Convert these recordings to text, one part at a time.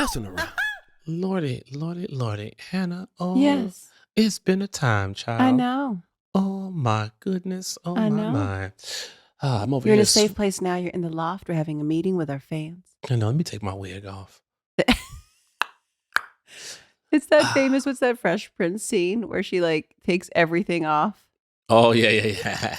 messing around. Lordy, Hannah. Oh, Yes. It's been a time, child. I know. Oh, my goodness. Oh, I my, know. my. I'm over You're here. in a safe place now. You're in the loft. We're having a meeting with our fans. Let me take my wig off. It's that famous, what's that Fresh Prince scene where she like takes everything off? Oh, yeah.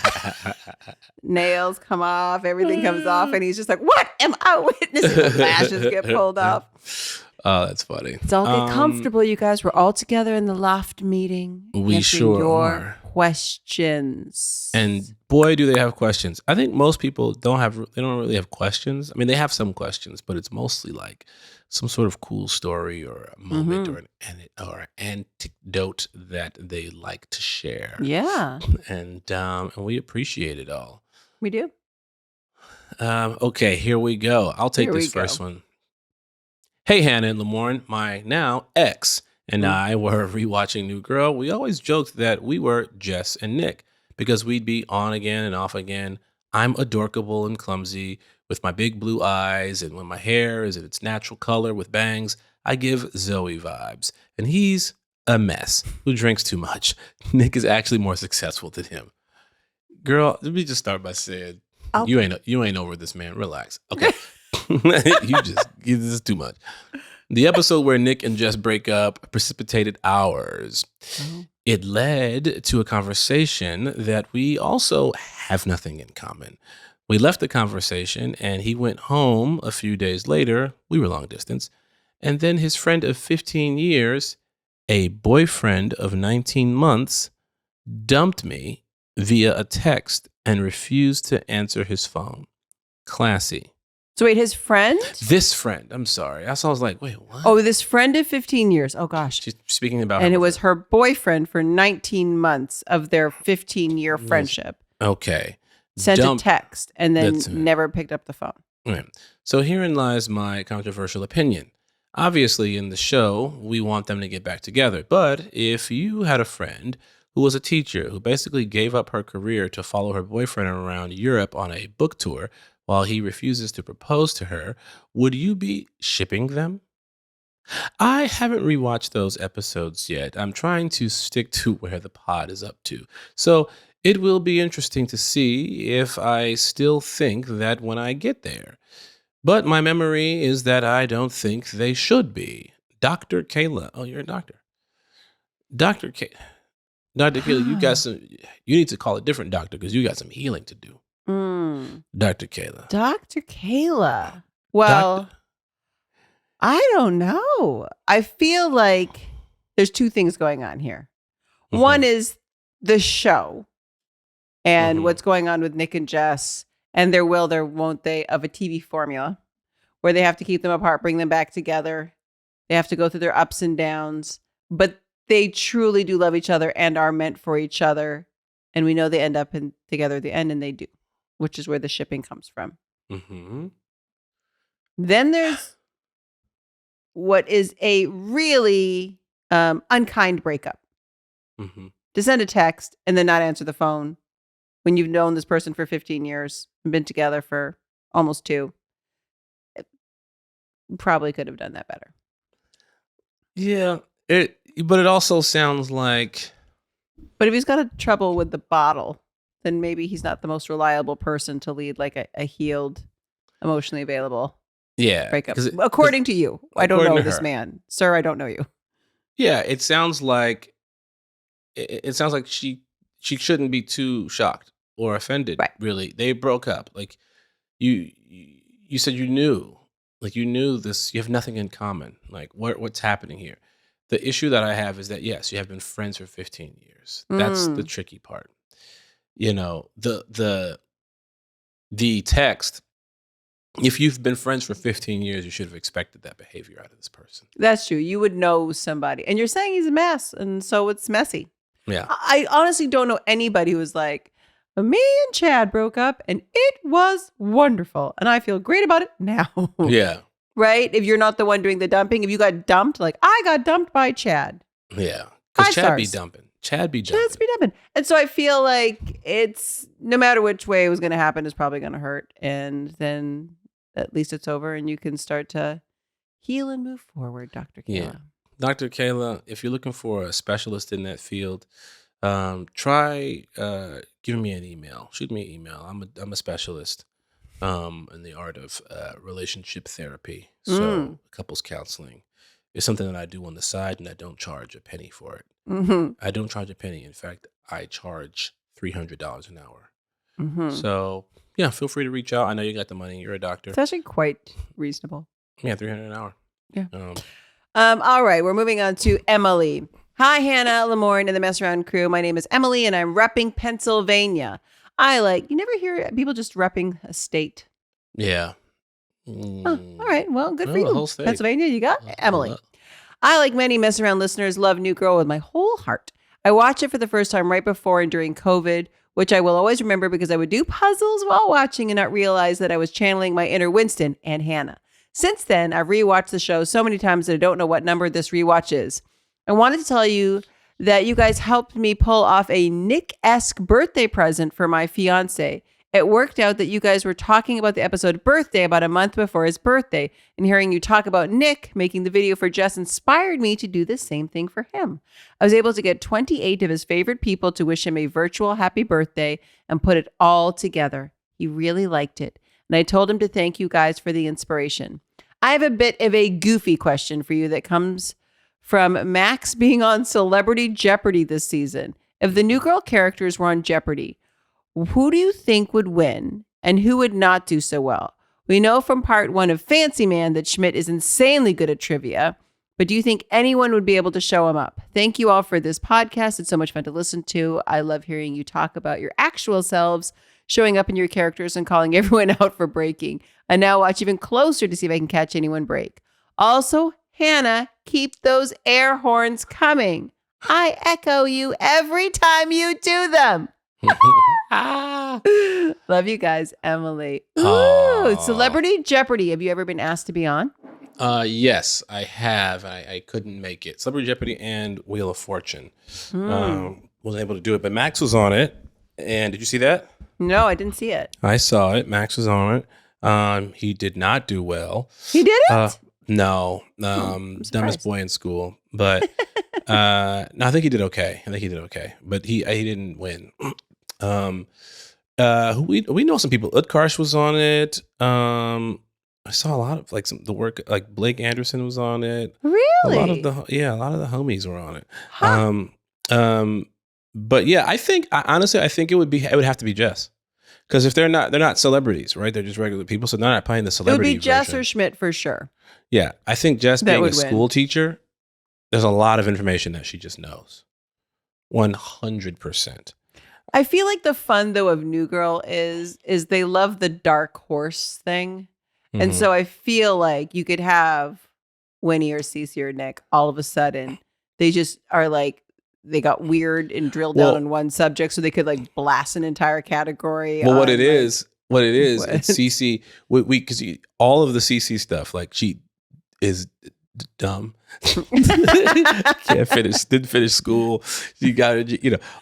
Nails come off, everything comes off, and he's just like, what am I witnessing? The lashes get pulled off. Oh, that's funny. Let's all get comfortable, you guys. We're all together in the loft meeting. We sure your are. Questions. And boy, do they have questions. I think most people don't really have questions. I mean, they have some questions, but it's mostly like some sort of cool story or a moment or an anecdote that they like to share. Yeah. And we appreciate it all. We do. Okay, here we go. I'll take this first one. Hey, Hannah and Lamorne, my now ex and I were rewatching New Girl. We always joked that we were Jess and Nick because we'd be on again and off again. I'm adorkable and clumsy with my big blue eyes, and when my hair is in its natural color with bangs, I give Zoe vibes. And he's a mess who drinks too much. Nick is actually more successful than him. Girl, let me just start by saying, you ain't over this, man. Relax. Okay. This is too much. The episode where Nick and Jess break up precipitated ours. Oh. It led to a conversation that we also have nothing in common. We left the conversation and he went home a few days later. We were long distance. And then his friend of 15 years, a boyfriend of 19 months, dumped me via a text and refused to answer his phone. Classy. So wait, his friend? This friend. I'm sorry. I was like, wait, what? Oh, this friend of 15 years. Oh, gosh. She's speaking about and it was her boyfriend for 19 months of their 15-year friendship. Okay. Sent a text and then never picked up the phone. Right. So herein lies my controversial opinion. Obviously, in the show, we want them to get back together. But if you had a friend who was a teacher who basically gave up her career to follow her boyfriend around Europe on a book tour while he refuses to propose to her, would you be shipping them? I haven't rewatched those episodes yet. I'm trying to stick to where the pod is up to. So it will be interesting to see if I still think that when I get there. But my memory is that I don't think they should be. Dr. Kayla. Oh, you're a doctor. Dr. Kayla, you need to call a different doctor because you got some healing to do. Dr. Kayla. Dr. Kayla. Well, I don't know. I feel like there's two things going on here. Mm-hmm. One is the show and what's going on with Nick and Jess and their won't they of a TV formula where they have to keep them apart, bring them back together. They have to go through their ups and downs, but they truly do love each other and are meant for each other. And we know they end up together at the end, and they do, which is where the shipping comes from. Mm-hmm. Then there's what is a really unkind breakup. Mm-hmm. To send a text and then not answer the phone when you've known this person for 15 years and been together for almost 2. Probably could have done that better. Yeah, but it also sounds like... But if he's got a trouble with the bottle, then maybe he's not the most reliable person to lead like a healed, emotionally available breakup. According to you. I don't know this man. Sir, I don't know you. Yeah, it sounds like she shouldn't be too shocked or offended, really. They broke up. Like you said you knew. Like you knew this, you have nothing in common. Like what's happening here? The issue that I have is that, yes, you have been friends for 15 years. That's the tricky part. You know, the text, if you've been friends for 15 years, you should have expected that behavior out of this person. That's true. You would know somebody. And you're saying he's a mess, and so it's messy. Yeah. I honestly don't know anybody who was like, me and Chad broke up, and it was wonderful. And I feel great about it now. Yeah. Right? If you're not the one doing the dumping, if you got dumped, like I got dumped by Chad. Yeah. Because Chad be dumping. Chad's be dumping. And so I feel like it's no matter which way it was going to happen, it's probably going to hurt. And then at least it's over and you can start to heal and move forward, Dr. Kayla. Yeah. Dr. Kayla, if you're looking for a specialist in that field, try giving me an email. Shoot me an email. I'm a specialist in the art of relationship therapy. So couples counseling is something that I do on the side, and I don't charge a penny for it. Mm-hmm. I don't charge a penny. In fact, I charge $300 an hour. Mm-hmm. So yeah, feel free to reach out. I know you got the money. You're a doctor. It's actually quite reasonable. Yeah, $300 an hour. Yeah. All right, we're moving on to Emily. Hi, Hannah, Lamorne, and the Mess Around crew. My name is Emily, and I'm repping Pennsylvania. You never hear people just repping a state. Yeah. All right, well, good for the you. whole state. Pennsylvania, you got Emily. I, like many Mess Around listeners, love New Girl with my whole heart. I watched it for the first time right before and during COVID, which I will always remember because I would do puzzles while watching and not realize that I was channeling my inner Winston and Hannah. Since then, I've rewatched the show so many times that I don't know what number this rewatch is. I wanted to tell you that you guys helped me pull off a Nick-esque birthday present for my fiance. It worked out that you guys were talking about the episode Birthday about a month before his birthday, and hearing you talk about Nick making the video for Jess inspired me to do the same thing for him. I was able to get 28 of his favorite people to wish him a virtual happy birthday and put it all together. He really liked it, and I told him to thank you guys for the inspiration. I have a bit of a goofy question for you that comes from Max being on Celebrity Jeopardy this season. If the New Girl characters were on Jeopardy, who do you think would win and who would not do so well? We know from part 1 of Fancy Man that Schmidt is insanely good at trivia, but do you think anyone would be able to show him up? Thank you all for this podcast. It's so much fun to listen to. I love hearing you talk about your actual selves, showing up in your characters and calling everyone out for breaking. I now watch even closer to see if I can catch anyone break. Also, Hannah, keep those air horns coming. I echo you every time you do them. Love you guys, Emily. Ooh, Celebrity Jeopardy. Have you ever been asked to be on? Yes, I have. I couldn't make it. Celebrity Jeopardy and Wheel of Fortune. Wasn't able to do it, but Max was on it. And did you see that? No, I didn't see it. I saw it. Max was on it. He did not do well. He didn't? No. Dumbest boy in school. But no, I think he did okay. But he didn't win. We know some people. Utkarsh was on it. I saw a lot of the work, like Blake Anderson was on it. Really? A lot of the homies were on it. Huh. But yeah, I think it would have to be Jess. Because if they're not celebrities, right? They're just regular people, so they're not playing the celebrity. It would be Jess version. or Schmidt for sure. Yeah, I think Jess being a school teacher, there's a lot of information that she just knows. 100%. I feel like the fun though of New Girl is they love the dark horse thing. Mm-hmm. And so I feel like you could have Winnie or Cece or Nick all of a sudden. They just are like, they got weird and drilled down on one subject so they could blast an entire category. Well, what it is, it's Cece. Because all of the Cece stuff, she is dumb. Didn't finish school. You got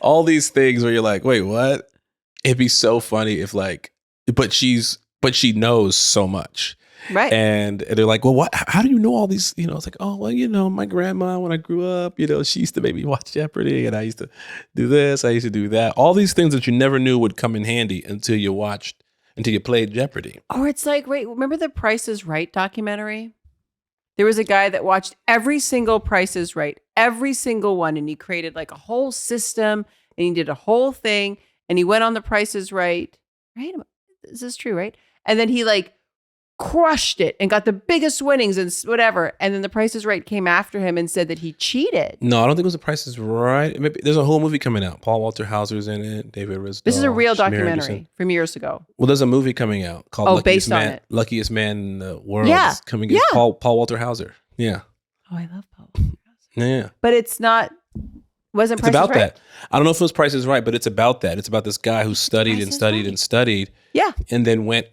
all these things where you're like, wait, what? It'd be so funny if but she knows so much. Right. And they're like, well, what? How do you know all these? It's like, oh, well, my grandma, when I grew up, she used to make me watch Jeopardy, and I used to do this, I used to do that. All these things that you never knew would come in handy until you played Jeopardy. Or it's like, wait, remember the Price is Right documentary? There was a guy that watched every single Price is Right, every single one, and he created a whole system, and he did a whole thing, and he went on the Price is Right. Right? This is true, right? And then he crushed it and got the biggest winnings and whatever. And then the Price is Right came after him and said that he cheated. No, I don't think it was the Price is Right. Maybe there's a whole movie coming out. Paul Walter Hauser's in it. David Risdale. This is a real documentary from years ago. Well, there's a movie coming out called Luckiest Man in the World. Yeah. It's coming in Paul Walter Hauser. Yeah. Oh, I love Paul Walter Hauser. Yeah. But it's not. Wasn't Price about is Right? That. I don't know if it was Price is Right, but it's about that. It's about this guy who studied and studied and studied. Yeah. And then went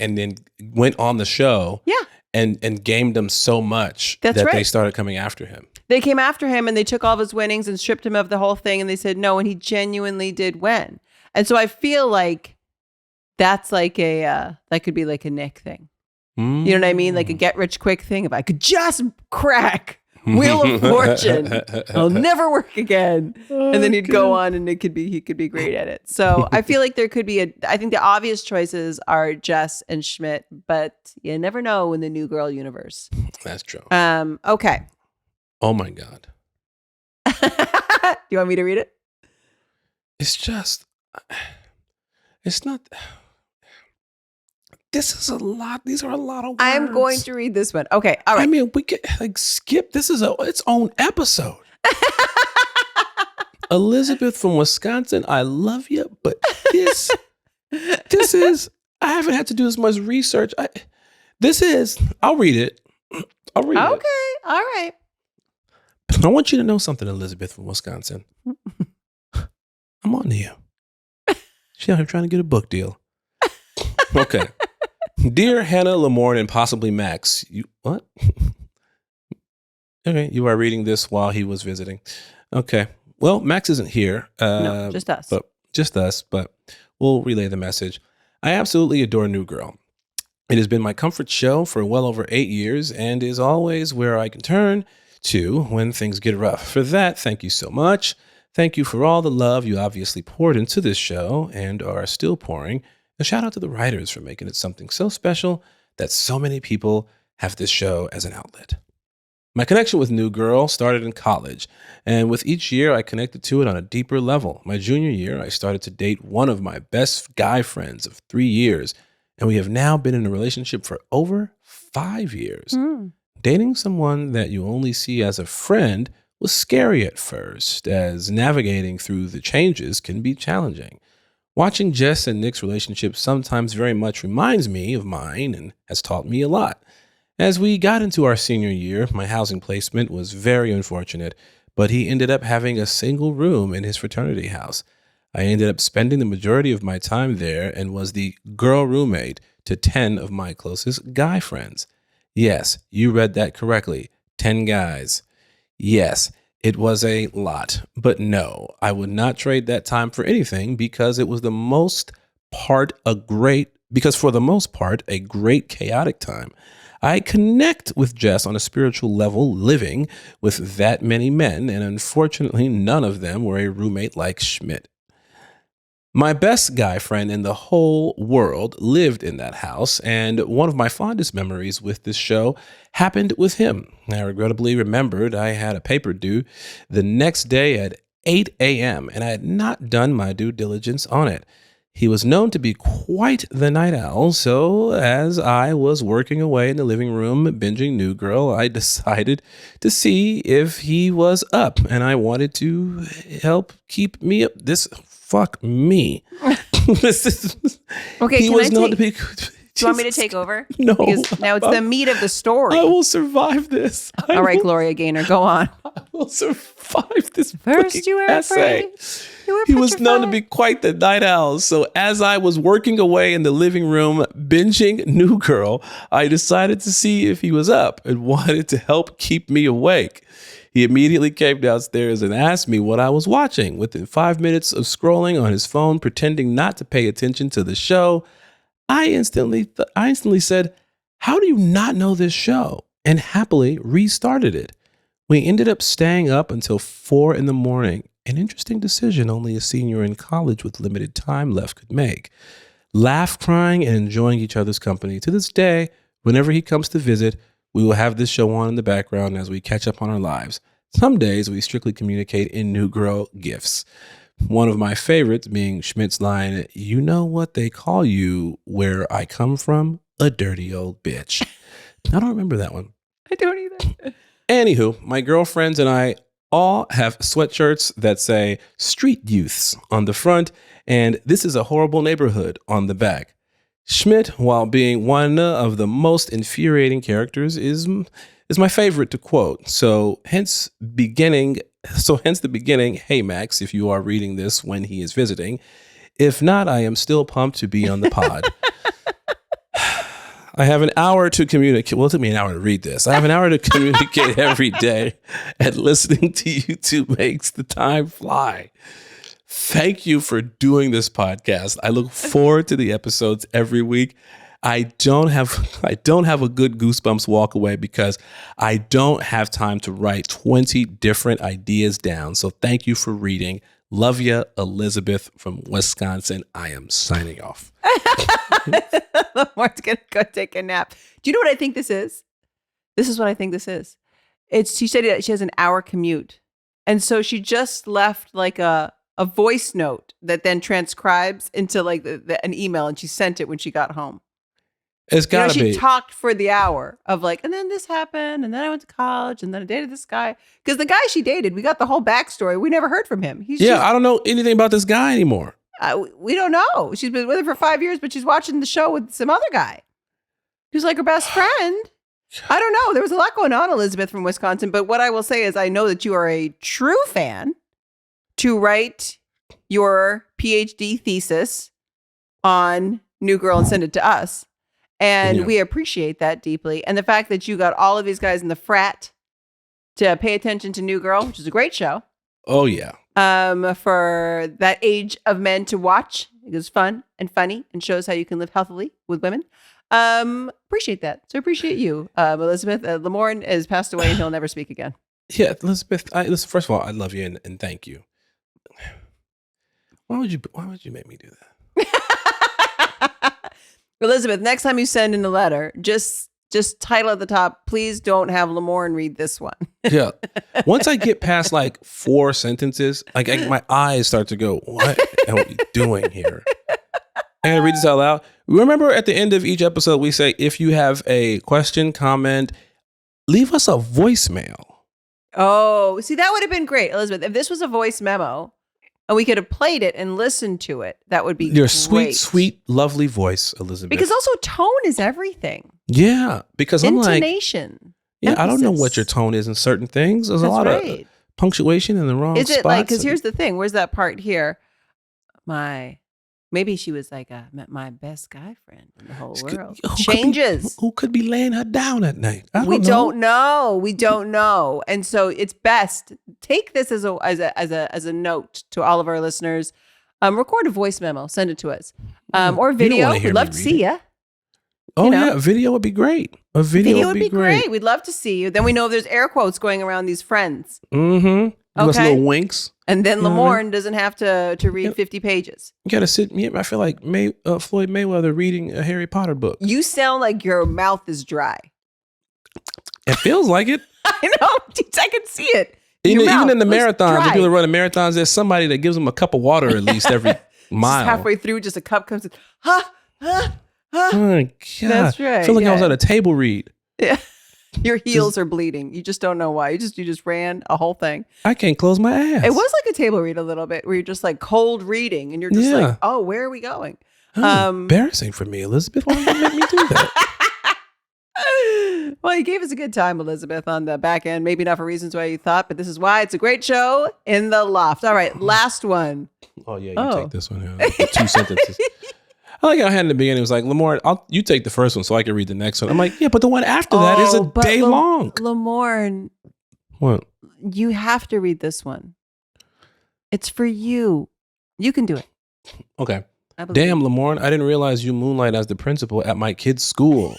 on the show. Yeah. And gamed them so much they started coming after him. They came after him and they took all of his winnings and stripped him of the whole thing. And they said no, and he genuinely did win. And so I feel like that's that could be a Nick thing. You know what I mean? Like a get rich quick thing. If I could just crack Wheel of Fortune, I'll never work again. And then he'd go on and he could be great at it. So I feel like there could be I think the obvious choices are Jess and Schmidt, but you never know in the New Girl universe. That's true. Okay. Oh my God. Do you want me to read it? It's not. This is a lot. These are a lot of words. I'm going to read this one. Okay. All right. I mean, we could skip. This is its own episode. Elizabeth from Wisconsin, I love you, but this is, I haven't had to do as much research. I'll read it. I'll read it. Okay. All right. I want you to know something, Elizabeth from Wisconsin. I'm on to you. She's out here trying to get a book deal. Okay. Dear Hannah, Lamorne, and possibly Max, what? Okay, you are reading this while he was visiting. Okay. Well, Max isn't here. No, just us. But we'll relay the message. I absolutely adore New Girl. It has been my comfort show for well over 8 years and is always where I can turn to when things get rough. For that, thank you so much. Thank you for all the love you obviously poured into this show and are still pouring. A shout out to the writers for making it something so special that so many people have this show as an outlet. My connection with New Girl started in college, and with each year I connected to it on a deeper level. My junior year, I started to date one of my best guy friends of 3 years, and we have now been in a relationship for over 5 years. Dating someone that you only see as a friend was scary at first, as navigating through the changes can be challenging. Watching Jess and Nick's relationship sometimes very much reminds me of mine and has taught me a lot. As we got into our senior year, my housing placement was very unfortunate, but he ended up having a single room in his fraternity house. I ended up spending the majority of my time there and was the girl roommate to 10 of my closest guy friends. Yes, you read that correctly. 10 guys. Yes, it was a lot, but no, I would not trade that time for anything because for the most part, a great chaotic time. I connect with Jess on a spiritual level living with that many men, and unfortunately, none of them were a roommate like Schmidt. My best guy friend in the whole world lived in that house, and one of my fondest memories with this show happened with him. I regrettably remembered I had a paper due the next day at 8 a.m., and I had not done my due diligence on it. He was known to be quite the night owl, so as I was working away in the living room binging New Girl, I decided to see if he was up, and I wanted to help keep me up. Fuck me. Okay, do you want me to take over? No. Because now it's the meat of the story. I will survive this. All right, Gloria Gaynor, go on. I will survive this. First you were essay. Afraid. He was known to be quite the night owl. So as I was working away in the living room binging New Girl, I decided to see if he was up and wanted to help keep me awake. He immediately came downstairs and asked me what I was watching. Within 5 minutes of scrolling on his phone, pretending not to pay attention to the show, I instantly said, "How do you not know this show?" and happily restarted it. We ended up staying up until 4 a.m. An interesting decision only a senior in college with limited time left could make. Laugh, crying, and enjoying each other's company. To this day, whenever he comes to visit, we will have this show on in the background as we catch up on our lives. Some days we strictly communicate in New Girl gifs. One of my favorites being Schmidt's line, "You know what they call you where I come from? A dirty old bitch." I don't remember that one. I don't either. Anywho, my girlfriends and I all have sweatshirts that say "Street Youths" on the front and "This is a horrible neighborhood" on the back. Schmidt, while being one of the most infuriating characters, is my favorite to quote. So hence the beginning, "Hey Max, if you are reading this when he is visiting. If not, I am still pumped to be on the pod." I have an hour to communicate. Well, it took me an hour to read this. I have an hour to communicate every day, and listening to you two makes the time fly. Thank you for doing this podcast. I look forward to the episodes every week. I don't have a good Goosebumps walk away because I don't have time to write 20 different ideas down. So thank you for reading. Love ya, Elizabeth from Wisconsin. I am signing off. Lamore's gonna go take a nap. Do you know what I think this is? This is what I think this is. She said she has an hour commute. And so she just left like a voice note that then transcribes into like an email, and she sent it when she got home. It's gotta be. She talked for the hour of like, and then this happened, and then I went to college, and then I dated this guy. Because the guy she dated, we got the whole backstory. We never heard from him. I don't know anything about this guy anymore. We don't know. She's been with him for 5 years, but she's watching the show with some other guy who's like her best friend. I don't know. There was a lot going on, Elizabeth from Wisconsin. But what I will say is I know that you are a true fan to write your PhD thesis on New Girl and send it to us. And we appreciate that deeply. And the fact that you got all of these guys in the frat to pay attention to New Girl, which is a great show. Oh, yeah. For that age of men to watch. It was fun and funny and shows how you can live healthily with women. Appreciate that. So appreciate you, Elizabeth. Lamorne has passed away and he'll never speak again. Yeah, Elizabeth, listen, first of all, I love you and thank you. Why would you make me do that? Elizabeth, next time you send in a letter, just title at the top, please don't have Lamorne read this one. Yeah. Once I get past like 4 sentences, like my eyes start to go, what are we doing here? I gotta read this out loud. Remember at the end of each episode, we say, if you have a question, comment, leave us a voicemail. Oh, see, that would have been great, Elizabeth. If this was a voice memo and we could have played it and listened to it, that would be Your great. sweet, lovely voice, Elizabeth. Because also tone is everything. Yeah, because I'm like, intonation. Yeah, emphasis. I don't know what your tone is in certain things. There's a lot of punctuation in the wrong spots. Is it like, because here's the thing, where's that part here? Maybe she was like, I met my best guy friend in the whole world. Changes. Who could be laying her down at night? We don't know. We don't know. And so it's best, take this as a note to all of our listeners. Record a voice memo, send it to us. Or video. We'd love to see you. Oh, yeah. Video would be great. A video would be great. We'd love to see you. Then we know there's air quotes going around these friends. Mm-hmm. Okay. Little winks. And then Lamorne doesn't have to read 50 pages. You got to sit. I feel like Floyd Mayweather reading a Harry Potter book. You sound like your mouth is dry. It feels like it. I know. I can see it. Even in the marathons, the people that run the marathons, there's somebody that gives them a cup of water at least every mile. Just halfway through, just a cup comes in. Oh, my God. That's right. I feel like I was at a table read. Yeah. Your heels are bleeding. You just don't know why. You just ran a whole thing. I can't close my ass. It was like a table read a little bit where you're just like cold reading and you're just like, oh, where are we going? Embarrassing for me, Elizabeth. Why did you make me do that? Well, you gave us a good time, Elizabeth, on the back end. Maybe not for reasons why you thought, but this is why it's a great show in the loft. All right, last one. Oh, yeah, you take this one. Yeah. 2 sentences. I like how I had in the beginning, it was like, Lamorne, you take the first one so I can read the next one. I'm like, yeah, but the one after that is a day long. Lamorne. What? You have to read this one. It's for you. You can do it. Okay. Damn, Lamorne, I didn't realize you moonlight as the principal at my kid's school.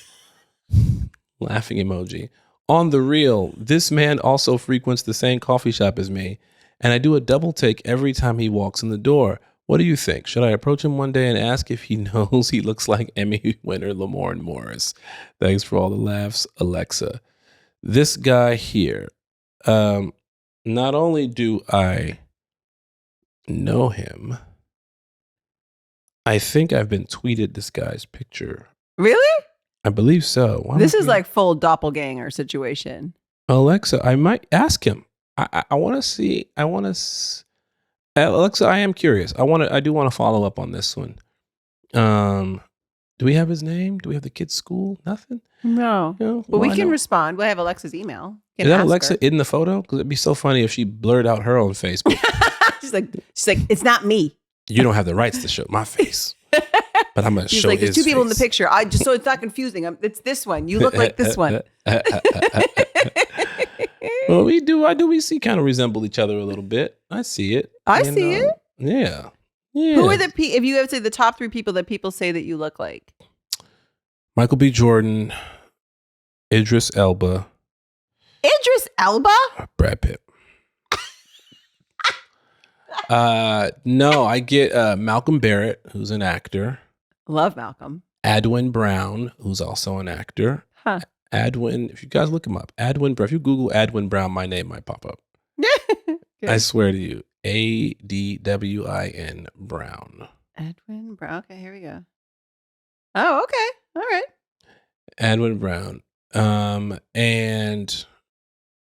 Laughing emoji. On the real, this man also frequents the same coffee shop as me, and I do a double take every time he walks in the door. What do you think? Should I approach him one day and ask if he knows he looks like Emmy winner Lamorne Morris? Thanks for all the laughs, Alexa. This guy here, not only do I know him, I think I've been tweeted this guy's picture. Really? I believe so. This is like full doppelganger situation. Alexa, I might ask him. I want to see. Alexa, I am curious. I do want to follow up on this one. Do we have his name? Do we have the kid's school? Nothing? No. But we can respond. We'll have Alexa's email. Is that Alexa in the photo? Because it'd be so funny if she blurred out her own face. she's like, it's not me. You don't have the rights to show my face. But I'm going to show his face. There's 2 people in the picture. Just so it's not confusing. It's this one. You look like this one. Well, we see kind of resemble each other a little bit. I see it. I see it. Yeah. Who are if you have to say the top 3 people that people say that you look like? Michael B. Jordan, Idris Elba. Idris Elba? Brad Pitt. No, I get Malcolm Barrett, who's an actor. Love Malcolm. Adwin Brown, who's also an actor. Huh. Adwin, if you guys look him up, Adwin Brown. If you Google Adwin Brown, my name might pop up. I swear to you, Adwin Brown. Adwin Brown. Okay, here we go. Oh, okay. All right. Adwin Brown. And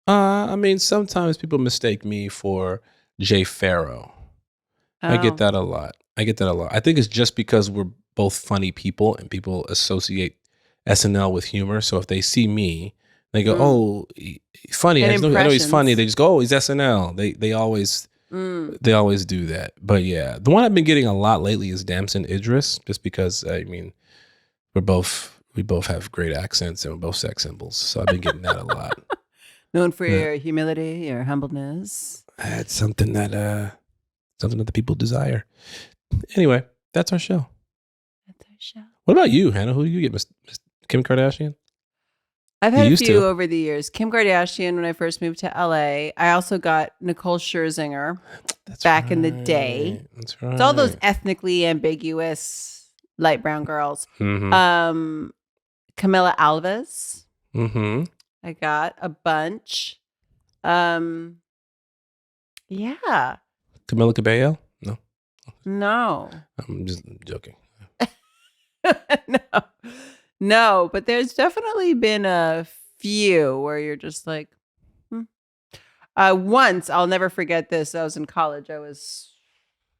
I mean, sometimes people mistake me for Jay Farrow. Oh. I get that a lot. I think it's just because we're both funny people and people associate SNL with humor. So if they see me, they go, "Oh, funny." I know he's funny. They just go, "Oh, he's SNL." They always do that. But yeah, the one I've been getting a lot lately is Damson Idris, just because I mean, we both have great accents and we're both sex symbols. So I've been getting that a lot. Known for your humility, your humbleness. It's something that the people desire. Anyway, that's our show. What about you, Hannah? Who do you get? Miss Kim Kardashian? I've had a few over the years. Kim Kardashian when I first moved to LA. I also got Nicole Scherzinger back in the day. That's right. It's all those ethnically ambiguous light brown girls. Mm-hmm. Camila Alves. Mm-hmm. I got a bunch. Yeah. Camila Cabello? No. I'm just joking. No, but there's definitely been a few where you're just like, once, I'll never forget this. I was in college. I was,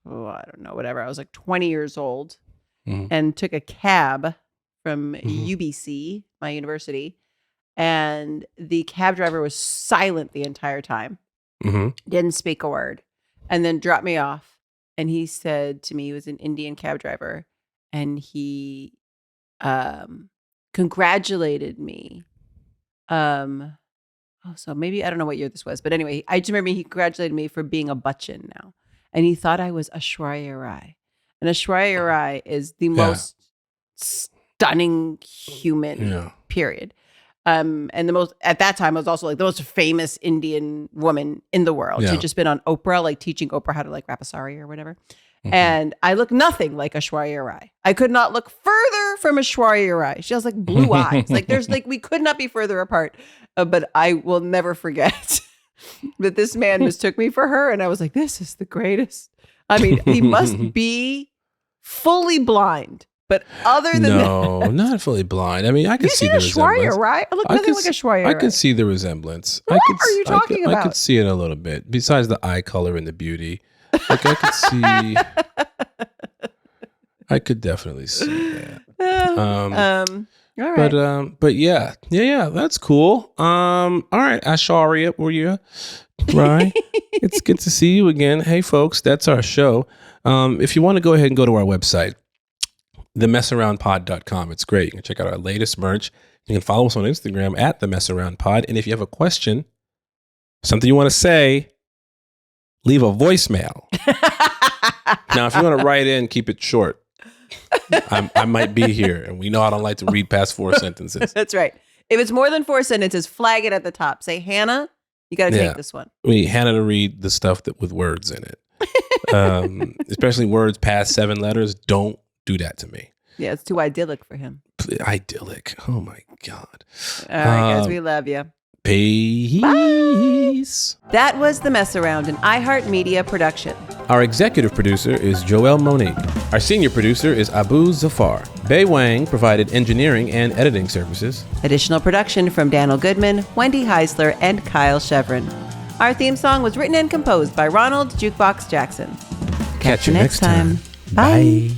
I don't know, whatever. I was like 20 years old and took a cab from UBC, my university. And the cab driver was silent the entire time. Didn't speak a word. And then dropped me off. And he said to me, he was an Indian cab driver. And he congratulated me. So maybe, I don't know what year this was. But anyway, I just remember he congratulated me for being a bachchan now. And he thought I was Aishwarya Rai. And Aishwarya Rai is the most stunning human, period. And the most, at that time, I was also like the most famous Indian woman in the world. She'd just been on Oprah, like teaching Oprah how to like rap a sari or whatever. And I look nothing like Aishwarya Rai. I could not look further from Aishwarya Rai. She has like blue eyes. Like there's like, we could not be further apart. But I will never forget that this man mistook me for her. And I was like, this is the greatest. I mean, he must be fully blind. But other than that. No, not fully blind. I mean, I could see the resemblance. Right? I look nothing like Aishwarya Rai. I could see the resemblance. What are you talking about? I could see it a little bit. Besides the eye color and the beauty. Like I could see. I could definitely see that. All right. But yeah, that's cool. All right, Aishwarya, were you right? It's good to see you again. Hey, folks, that's our show. If you want to go ahead and go to our website, themessaroundpod.com. It's great. You can check out our latest merch. You can follow us on Instagram at themessaroundpod. And if you have a question, something you want to say, leave a voicemail. Now, if you want to write in, keep it short. I might be here, and we know I don't like to read past 4 sentences. That's right. If it's more than 4 sentences, flag it at the top. Say, Hannah, you got to take this one. We need Hannah to read the stuff with words in it. Especially words past 7 letters. Don't do that to me. Yeah, it's too idyllic for him. Idyllic. Oh, my God. All right, guys, we love you. Peace. Bye. That was The Mess Around, an iHeartMedia production. Our executive producer is Joelle Monique. Our senior producer is Abu Zafar. Bei Wang provided engineering and editing services. Additional production from Daniel Goodman, Wendy Heisler, and Kyle Chevron. Our theme song was written and composed by Ronald Jukebox Jackson. Catch you next time. Bye.